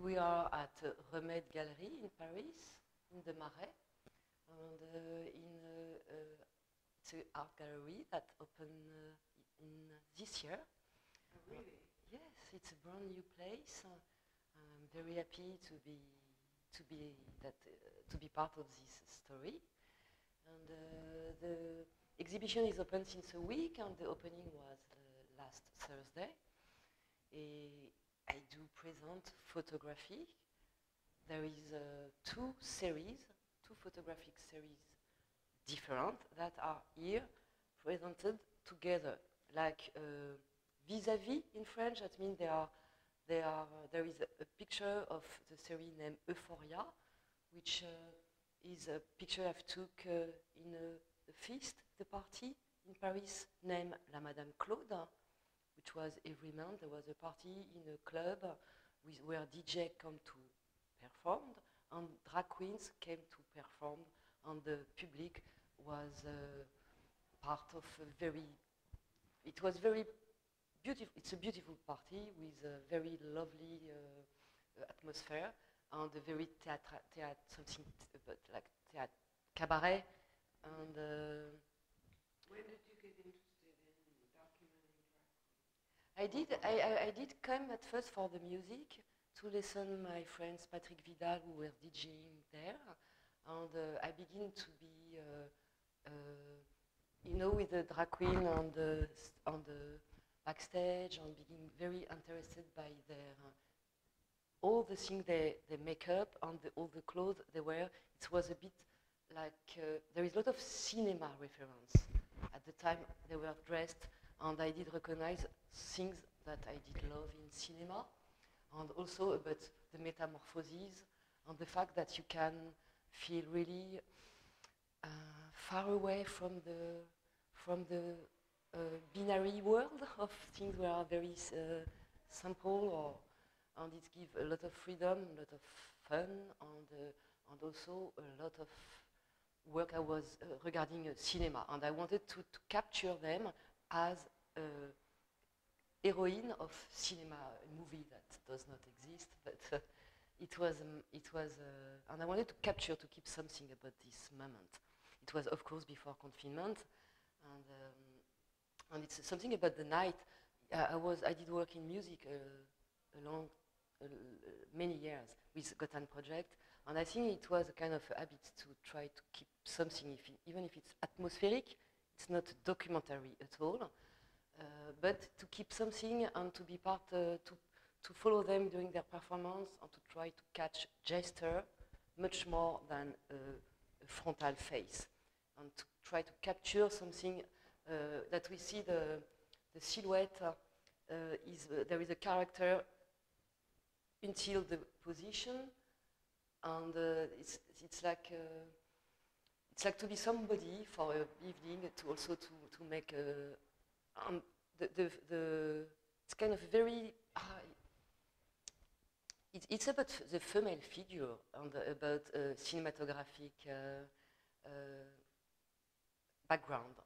We are at Remède Gallery in Paris, in the Marais, and it's an art gallery that opened in this year. Oh, really? Yes, it's a brand new place. I'm very happy to be part of this story. And the exhibition is open since a week, and the opening was last Thursday. I do present photography. There is two photographic series different that are here presented together, like vis-à-vis in French. That means there is a picture of the series named Euphoria, which is a picture I've took in a feast, the party in Paris named La Madame Claude, which was every month. There was a party in a club where DJ came to perform, and drag queens came to perform, and the public was part of it was very beautiful. It's a beautiful party with a very lovely atmosphere, and a very something like cabaret, and when did you get interested in documenting drag queens? I did come at first for the music, to listen my friends Patrick Vidal, who were DJing there, and I begin to be with the drag queen on the backstage, and begin very interested by their all the things they make up, and all the clothes they wear. It was a bit like there is a lot of cinema reference. At the time they were dressed, and I did recognize things that I did love in cinema, and also about the metamorphoses, and the fact that you can feel really far away from the binary world of things that are very simple, and it gives a lot of freedom, a lot of fun, and also a lot of work I was regarding cinema, and I wanted to capture them as heroine of cinema, a movie that does not exist, but it was, and I wanted to keep something about this moment. It was, of course, before confinement, and it's something about the night. I did work in music many years with Gotham Project, and I think it was a kind of a habit to try to keep something, even if it's atmospheric. It's not documentary at all. But to keep something and to be part, to follow them during their performance, and to try to catch gesture much more than a frontal face, and to try to capture something that we see the silhouette there is a character until the position, and it's like to be somebody for an evening, to also to make it's kind of very it's about the female figure, and about cinematographic background.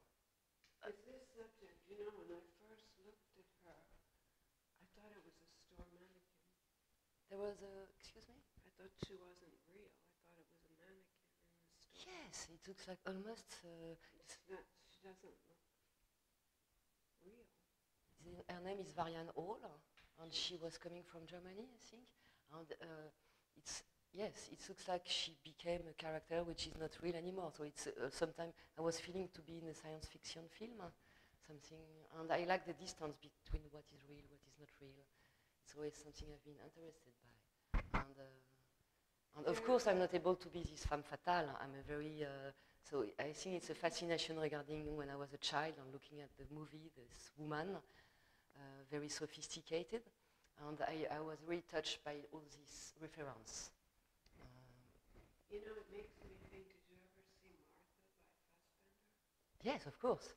Is this subject, when I first looked at her, I thought it was a store mannequin. There was excuse me? I thought she wasn't real. I thought it was a mannequin in the store. Yes, it looks like almost... she doesn't look real. Her name is Varian Hall, and she was coming from Germany, I think. And it looks like she became a character which is not real anymore. So it's sometimes I was feeling to be in a science fiction film, something, and I like the distance between what is real, what is not real. It's always something I've been interested by. And of course, I'm not able to be this femme fatale. I'm a very so I think it's a fascination regarding when I was a child and looking at the movie, this woman, very sophisticated. And I was really touched by all these reference. It makes me think, did you ever see Martha by Fassbender? Yes, of course.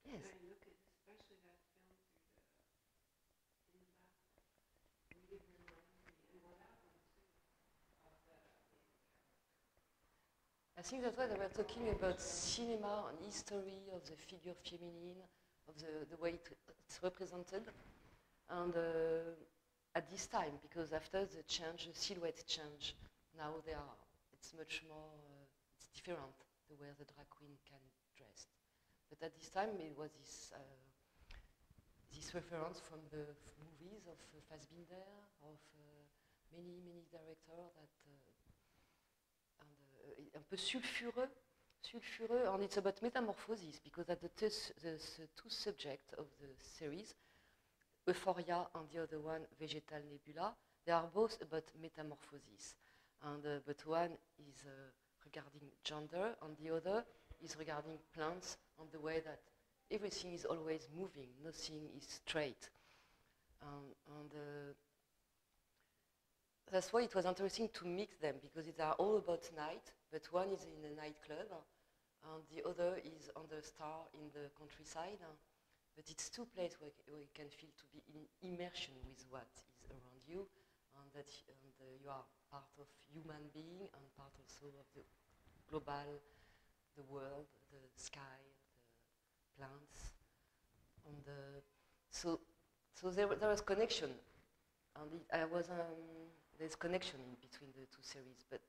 Yes. I look at especially that film in the back. Really reminds me, and what happened too, of the I think that's why they were talking about cinema and history of the figure feminine, of the way it's represented. And at this time, because after the change, the silhouette change, now it's much more, it's different the way the drag queen can dress. But at this time, it was this reference from the movies of Fassbinder, of many directors that un peu sulfureux, and it's about metamorphosis, because at the two subjects of the series, Euphoria and the other one, Vegetal Nebula, they are both about metamorphosis. And, but one is regarding gender, and the other is regarding plants, and the way that everything is always moving, nothing is straight. That's why it was interesting to mix them, because they are all about night, but one is in a nightclub, and the other is on the star in the countryside. But it's two places where you can feel to be in immersion with what is around you, and that you are part of human being and part also of the global, the world, the sky, the plants. And so there was connection, and there's connection in between the two series, but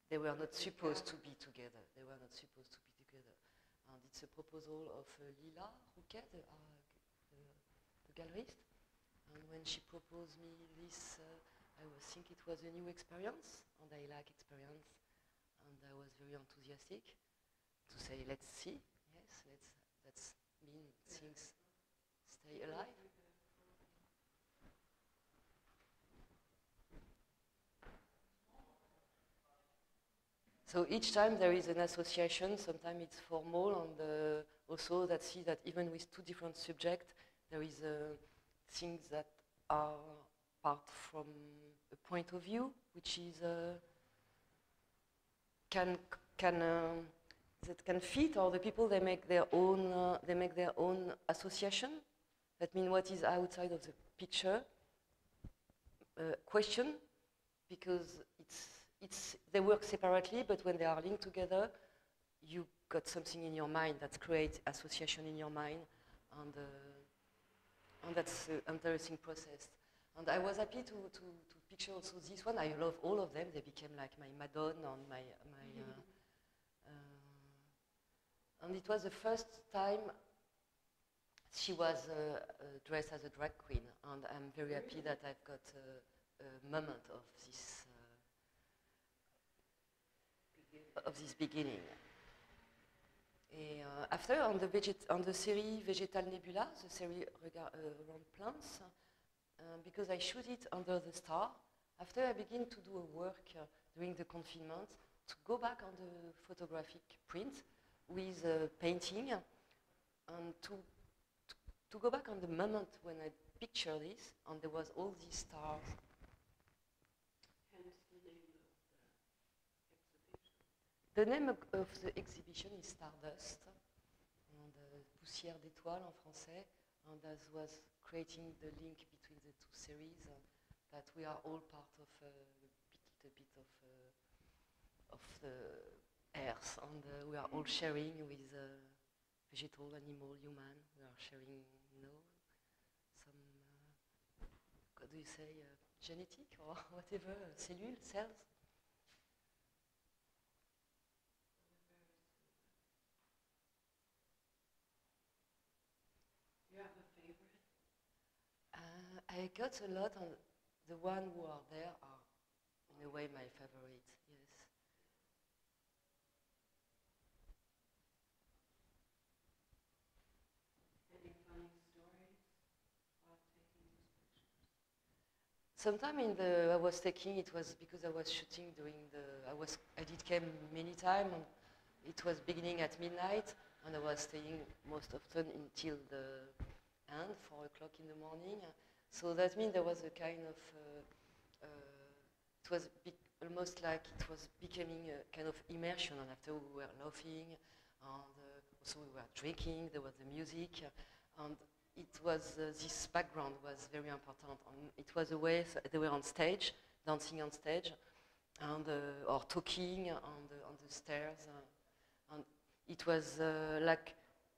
they were not supposed to be together. They were not supposed to be together. And it's a proposal of Lila Rouquet, the gallerist. And when she proposed me this, I think it was a new experience, and I like experience. And I was very enthusiastic to say, let's see, yes, let's mean things stay alive. So each time there is an association, sometimes it's formal, and also that see that even with two different subjects, there is things that are part from a point of view, which is that can fit, or the people they make their own association. That means what is outside of the picture question, because they work separately, but when they are linked together, you got something in your mind that creates association in your mind, and that's an interesting process. And I was happy to picture also this one. I love all of them. They became like my Madonna and my and it was the first time she was dressed as a drag queen, and I'm very happy that I've got a moment of this beginning. After, on the series Vegetal Nebula, the series around plants, because I shoot it under the star, after I begin to do a work during the confinement, to go back on the photographic print with painting, and to go back on the moment when I picture this, and there was all these stars. The name of the exhibition is Stardust, and Poussière d'étoiles en français, and that was creating the link between the two series, that we are all part of a little bit of the earth, and we are all sharing with vegetal, animal, human. We are sharing, some, what do you say, genetic or whatever, cells. I got a lot, and the ones who are there are, in a way, my favorite, yes. Any funny stories about taking these pictures? Sometime I was taking, it was because I was shooting during I did came many times, and it was beginning at midnight, and I was staying most often until the end, 4 o'clock in the morning. So that means there was a kind of, it was almost like it was becoming a kind of immersion, and after we were laughing, and also we were drinking, there was the music, and it was, this background was very important. And it was a way, they were on stage, dancing on stage, and, or talking on the stairs, and it was like,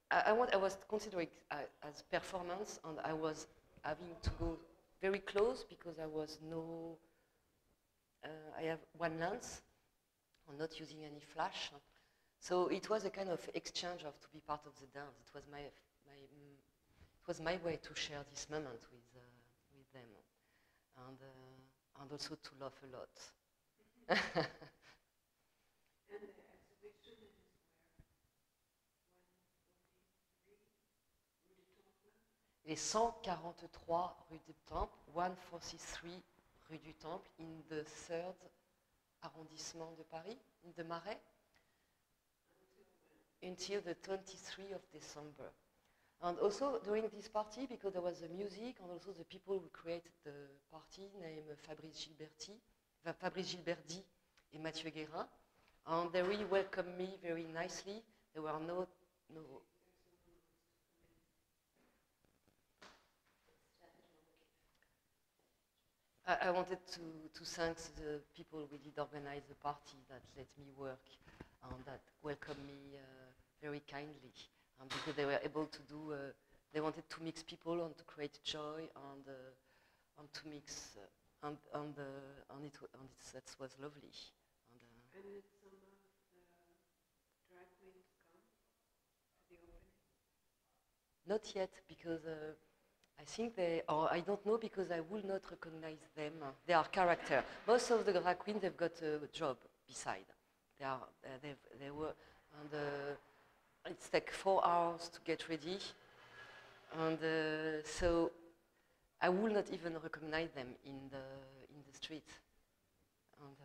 I was considering as performance, and I was having to go very close because I have one lens. I'm not using any flash. So it was a kind of exchange of to be part of the dance. It was my way to share this moment with them, and also to laugh a lot. And the exhibition is where? 143 Rue du Temple? Les 143 rue du Temple, 143 rue du Temple, in the 3rd arrondissement de Paris, in the Marais, until the 23rd of December. And also during this party, because there was the music and also the people who created the party, named Fabrice Gilberdi and Mathieu Guérin, and they really welcomed me very nicely. There were no I wanted to thank the people who did organize the party that let me work and that welcomed me very kindly. Because they were able to do, they wanted to mix people and to create joy and to mix, that was lovely. And did some of the drag queens come to the opening? Not yet, because I think or I don't know, because I will not recognize them. They are character. Most of the drag queens, they've got a job beside. They were, and it's like 4 hours to get ready, and so I will not even recognize them in the street. And,